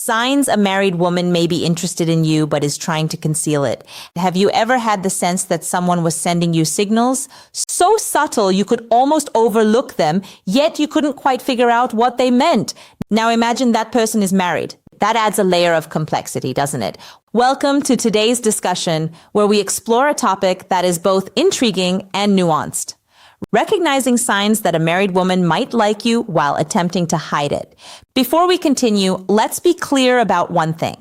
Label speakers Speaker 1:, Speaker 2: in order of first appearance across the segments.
Speaker 1: Signs a married woman may be interested in you but is trying to conceal it. Have you ever had the sense that someone was sending you signals so subtle you could almost overlook them, yet you couldn't quite figure out what they meant? Now imagine that person is married. That adds a layer of complexity, doesn't it? Welcome to today's discussion, where we explore a topic that is both intriguing and nuanced. Recognizing signs that a married woman might like you while attempting to hide it. Before we continue, let's be clear about one thing.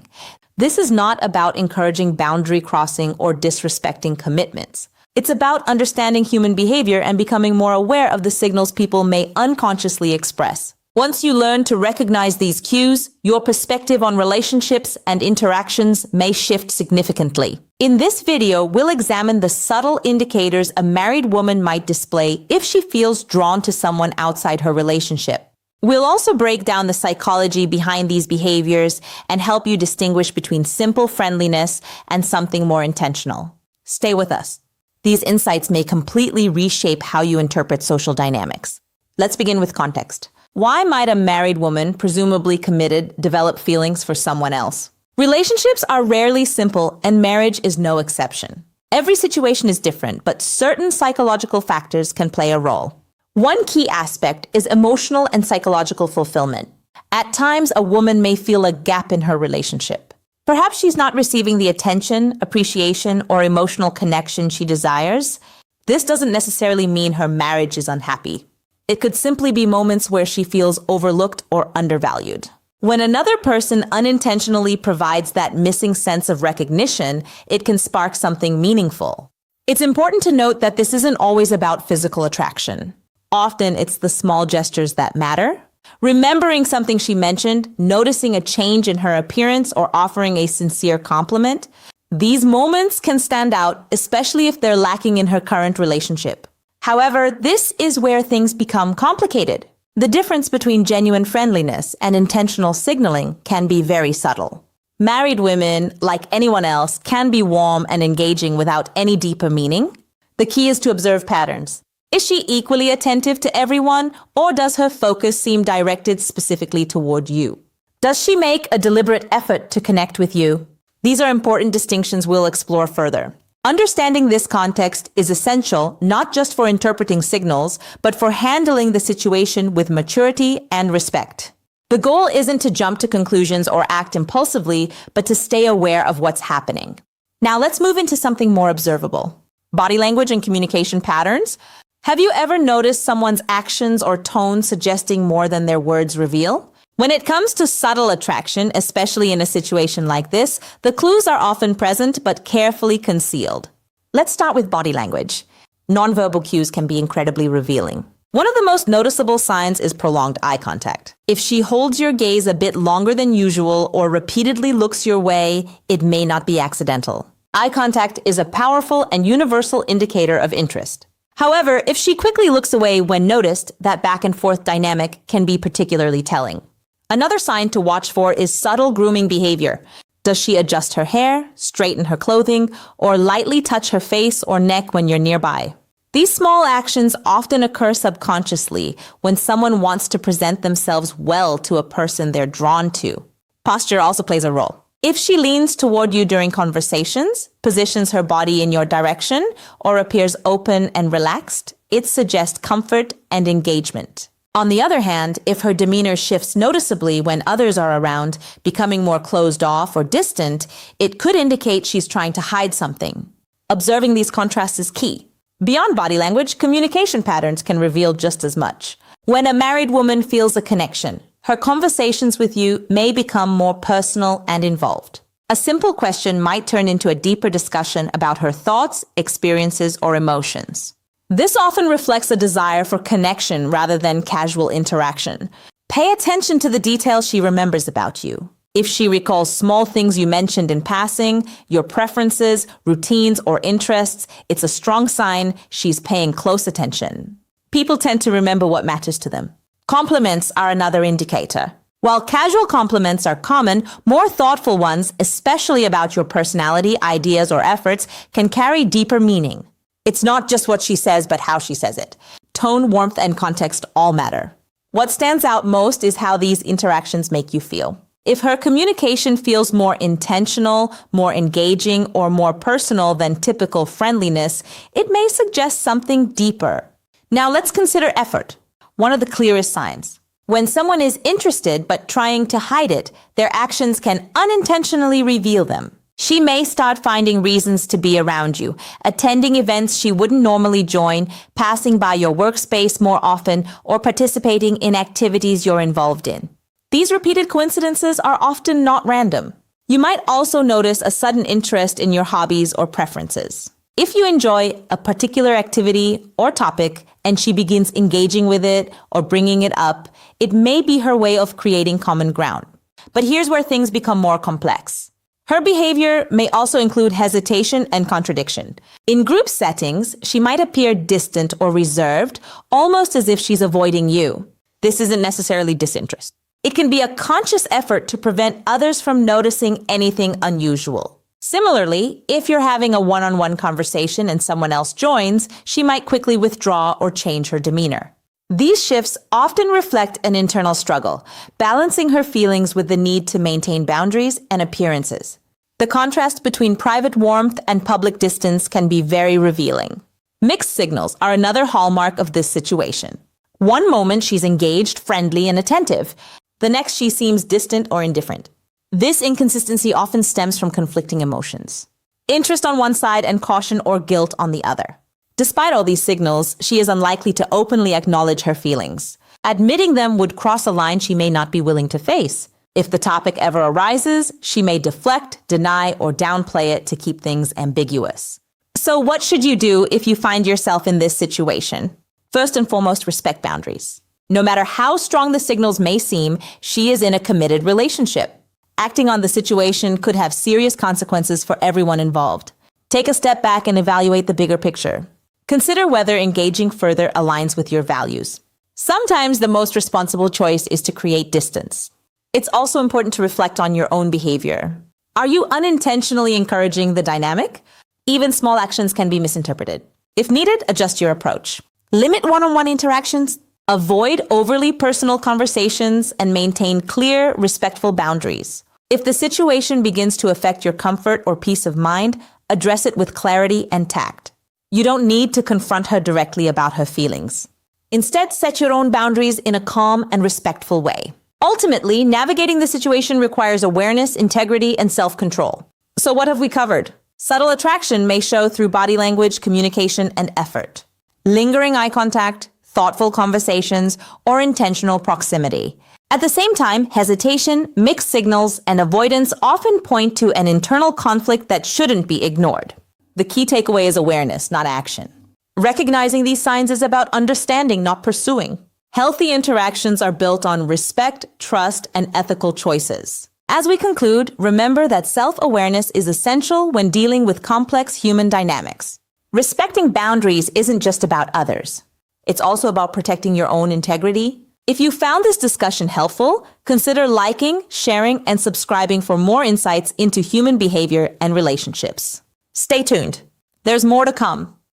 Speaker 1: This is not about encouraging boundary crossing or disrespecting commitments. It's about understanding human behavior and becoming more aware of the signals people may unconsciously express. Once you learn to recognize these cues, your perspective on relationships and interactions may shift significantly. In this video, we'll examine the subtle indicators a married woman might display if she feels drawn to someone outside her relationship. We'll also break down the psychology behind these behaviors and help you distinguish between simple friendliness and something more intentional. Stay with us. These insights may completely reshape how you interpret social dynamics. Let's begin with context. Why might a married woman, presumably committed, develop feelings for someone else? Relationships are rarely simple, and marriage is no exception. Every situation is different, but certain psychological factors can play a role. One key aspect is emotional and psychological fulfillment. At times, a woman may feel a gap in her relationship. Perhaps she's not receiving the attention, appreciation, or emotional connection she desires. This doesn't necessarily mean her marriage is unhappy. It could simply be moments where she feels overlooked or undervalued. When another person unintentionally provides that missing sense of recognition, it can spark something meaningful. It's important to note that this isn't always about physical attraction. Often it's the small gestures that matter. Remembering something she mentioned, noticing a change in her appearance, or offering a sincere compliment. These moments can stand out, especially if they're lacking in her current relationship. However, this is where things become complicated. The difference between genuine friendliness and intentional signaling can be very subtle. Married women, like anyone else, can be warm and engaging without any deeper meaning. The key is to observe patterns. Is she equally attentive to everyone, or does her focus seem directed specifically toward you? Does she make a deliberate effort to connect with you? These are important distinctions we'll explore further. Understanding this context is essential not just for interpreting signals, but for handling the situation with maturity and respect. The goal isn't to jump to conclusions or act impulsively, but to stay aware of what's happening. Now let's move into something more observable. Body language and communication patterns. Have you ever noticed someone's actions or tone suggesting more than their words reveal? When it comes to subtle attraction, especially in a situation like this, the clues are often present but carefully concealed. Let's start with body language. Nonverbal cues can be incredibly revealing. One of the most noticeable signs is prolonged eye contact. If she holds your gaze a bit longer than usual or repeatedly looks your way, it may not be accidental. Eye contact is a powerful and universal indicator of interest. However, if she quickly looks away when noticed, that back and forth dynamic can be particularly telling. Another sign to watch for is subtle grooming behavior. Does she adjust her hair, straighten her clothing, or lightly touch her face or neck when you're nearby? These small actions often occur subconsciously when someone wants to present themselves well to a person they're drawn to. Posture also plays a role. If she leans toward you during conversations, positions her body in your direction, or appears open and relaxed, it suggests comfort and engagement. On the other hand, if her demeanor shifts noticeably when others are around, becoming more closed off or distant, it could indicate she's trying to hide something. Observing these contrasts is key. Beyond body language, communication patterns can reveal just as much. When a married woman feels a connection, her conversations with you may become more personal and involved. A simple question might turn into a deeper discussion about her thoughts, experiences, or emotions. This often reflects a desire for connection rather than casual interaction. Pay attention to the details she remembers about you. If she recalls small things you mentioned in passing, your preferences, routines, or interests, it's a strong sign she's paying close attention. People tend to remember what matters to them. Compliments are another indicator. While casual compliments are common, more thoughtful ones, especially about your personality, ideas, or efforts, can carry deeper meaning. It's not just what she says, but how she says it. Tone, warmth, and context all matter. What stands out most is how these interactions make you feel. If her communication feels more intentional, more engaging, or more personal than typical friendliness, it may suggest something deeper. Now let's consider effort, one of the clearest signs. When someone is interested but trying to hide it, their actions can unintentionally reveal them. She may start finding reasons to be around you, attending events she wouldn't normally join, passing by your workspace more often, or participating in activities you're involved in. These repeated coincidences are often not random. You might also notice a sudden interest in your hobbies or preferences. If you enjoy a particular activity or topic and she begins engaging with it or bringing it up, it may be her way of creating common ground. But here's where things become more complex. Her behavior may also include hesitation and contradiction. In group settings, she might appear distant or reserved, almost as if she's avoiding you. This isn't necessarily disinterest. It can be a conscious effort to prevent others from noticing anything unusual. Similarly, if you're having a one-on-one conversation and someone else joins, she might quickly withdraw or change her demeanor. These shifts often reflect an internal struggle, balancing her feelings with the need to maintain boundaries and appearances. The contrast between private warmth and public distance can be very revealing. Mixed signals are another hallmark of this situation. One moment she's engaged, friendly, and attentive. The next she seems distant or indifferent. This inconsistency often stems from conflicting emotions. Interest on one side and caution or guilt on the other. Despite all these signals, she is unlikely to openly acknowledge her feelings. Admitting them would cross a line she may not be willing to face. If the topic ever arises, she may deflect, deny, or downplay it to keep things ambiguous. So what should you do if you find yourself in this situation? First and foremost, respect boundaries. No matter how strong the signals may seem, she is in a committed relationship. Acting on the situation could have serious consequences for everyone involved. Take a step back and evaluate the bigger picture. Consider whether engaging further aligns with your values. Sometimes the most responsible choice is to create distance. It's also important to reflect on your own behavior. Are you unintentionally encouraging the dynamic? Even small actions can be misinterpreted. If needed, adjust your approach. Limit one-on-one interactions. Avoid overly personal conversations and maintain clear, respectful boundaries. If the situation begins to affect your comfort or peace of mind, address it with clarity and tact. You don't need to confront her directly about her feelings. Instead, set your own boundaries in a calm and respectful way. Ultimately, navigating the situation requires awareness, integrity, and self-control. So what have we covered? Subtle attraction may show through body language, communication, and effort. Lingering eye contact, thoughtful conversations, or intentional proximity. At the same time, hesitation, mixed signals, and avoidance often point to an internal conflict that shouldn't be ignored. The key takeaway is awareness, not action. Recognizing these signs is about understanding, not pursuing. Healthy interactions are built on respect, trust, and ethical choices. As we conclude, remember that self-awareness is essential when dealing with complex human dynamics. Respecting boundaries isn't just about others. It's also about protecting your own integrity. If you found this discussion helpful, consider liking, sharing, and subscribing for more insights into human behavior and relationships. Stay tuned. There's more to come.